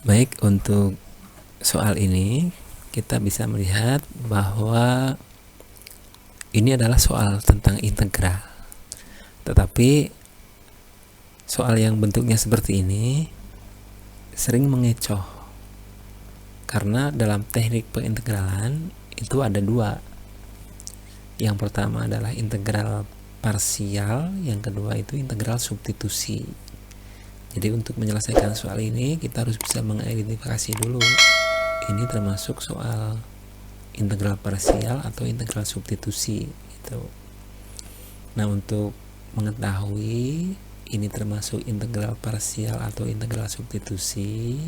Baik, untuk soal ini kita bisa melihat bahwa ini adalah soal tentang integral. Tetapi soal yang bentuknya seperti ini sering mengecoh, karena dalam teknik pengintegralan itu ada dua. Yang pertama adalah integral parsial, yang kedua itu integral substitusi. Jadi untuk menyelesaikan soal ini kita harus bisa mengidentifikasi dulu ini termasuk soal integral parsial atau integral substitusi gitu. Nah, untuk mengetahui ini termasuk integral parsial atau integral substitusi,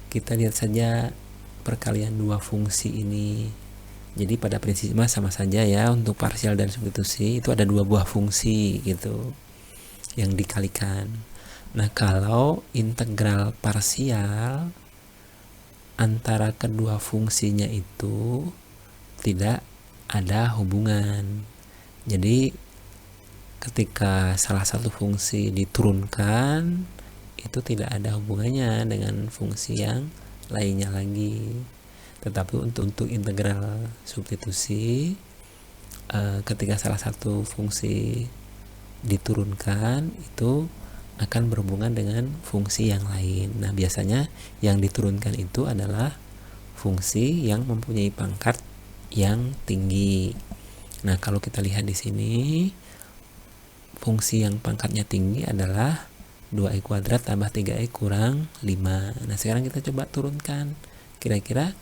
kita lihat saja perkalian dua fungsi ini. Jadi pada prinsipnya sama saja ya, untuk parsial dan substitusi itu ada dua buah fungsi gitu yang dikalikan. Nah, kalau integral parsial antara kedua fungsinya itu tidak ada hubungan. Jadi ketika salah satu fungsi diturunkan itu tidak ada hubungannya dengan fungsi yang lainnya lagi. Tetapi untuk integral substitusi, ketika salah satu fungsi diturunkan itu akan berhubungan dengan fungsi yang lain. Nah, biasanya yang diturunkan itu adalah fungsi yang mempunyai pangkat yang tinggi. Nah, kalau kita lihat di sini, fungsi yang pangkatnya tinggi adalah 2e kuadrat tambah 3e kurang 5. Nah, sekarang kita coba turunkan. Kira-kira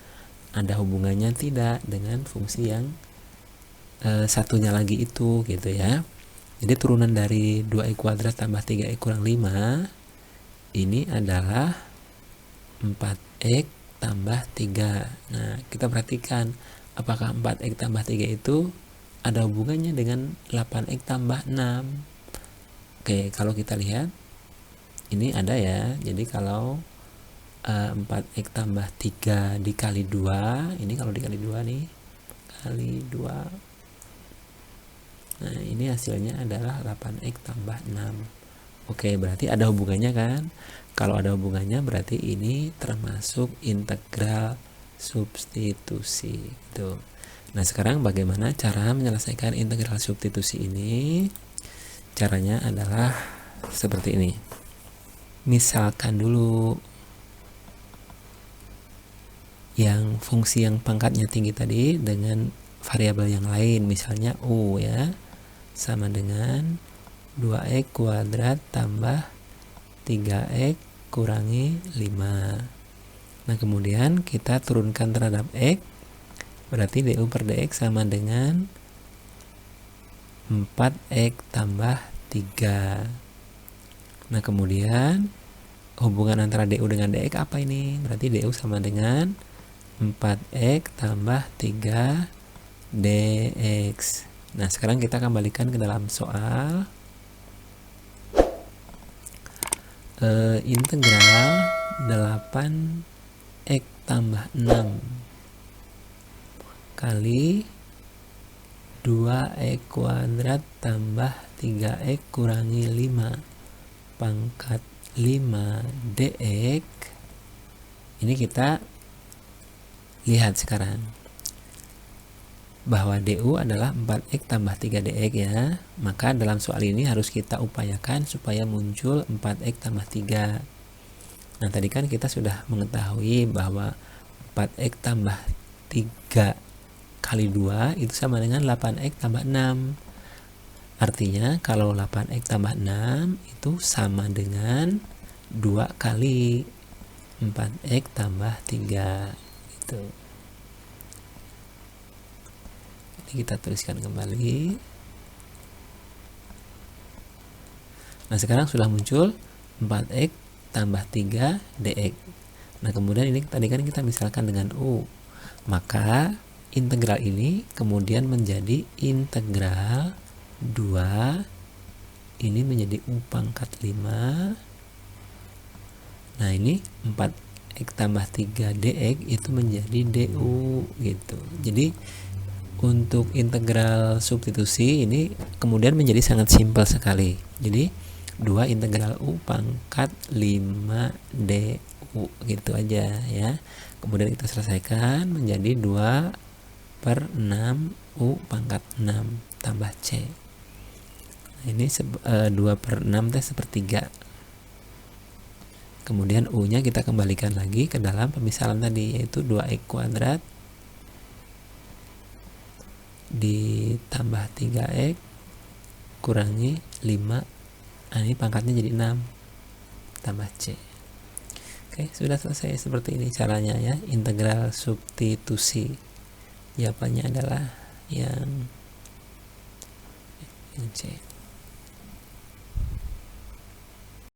ada hubungannya tidak dengan fungsi yang satunya lagi itu gitu ya. Jadi turunan dari 2e kuadrat tambah 3e kurang 5 ini adalah 4e tambah 3. Nah, kita perhatikan apakah 4e tambah 3 itu ada hubungannya dengan 8e tambah 6. Oke, kalau kita lihat ini ada ya. Jadi kalau 4e tambah 3 dikali 2, ini kalau dikali 2 nih, kali 2. Nah, ini hasilnya adalah 8x tambah 6. Oke, berarti ada hubungannya kan? Kalau ada hubungannya berarti ini termasuk integral substitusi. Gitu. Nah, sekarang bagaimana cara menyelesaikan integral substitusi ini? Caranya adalah seperti ini. Misalkan dulu yang fungsi yang pangkatnya tinggi tadi dengan variabel yang lain, misalnya U ya, sama dengan 2e kuadrat tambah 3e kurangi 5. Nah, kemudian kita turunkan terhadap x, berarti du per dx sama dengan 4x tambah 3. Nah, kemudian hubungan antara du dengan dx apa ini? Berarti du sama dengan 4x tambah 3 dx. Nah, sekarang kita kembalikan ke dalam soal. Integral 8x tambah 6 kali 2e kuadrat tambah 3e kurangi 5 pangkat 5 dx. Ini kita lihat sekarang bahwa du adalah 4x tambah 3 dx ya. Maka dalam soal ini harus kita upayakan supaya muncul 4x tambah 3. Nah, tadi kan kita sudah mengetahui bahwa 4x tambah 3 kali 2 itu sama dengan 8x tambah 6. Artinya kalau 8x tambah 6 itu sama dengan 2 kali 4x tambah 3 gitu. Kita tuliskan kembali. Nah, sekarang sudah muncul 4x tambah 3 dx. Nah, kemudian ini tadi kan kita misalkan dengan u. Maka integral ini kemudian menjadi integral 2 ini menjadi u pangkat 5. Nah, ini 4x tambah 3 dx itu menjadi du gitu. Jadi untuk integral substitusi ini kemudian menjadi sangat simpel sekali. Jadi 2 integral u pangkat 5 du U gitu aja ya. Kemudian kita selesaikan menjadi 2/6 U pangkat 6 tambah C. Nah, ini 2/6 teh sepertiga. Kemudian U nya kita kembalikan lagi ke dalam pemisahan tadi, yaitu 2x kuadrat ditambah 3x kurangi 5. Nah, ini pangkatnya jadi 6 tambah C. Oke, sudah selesai. Seperti ini caranya ya, integral substitusi. Jawabannya adalah yang C.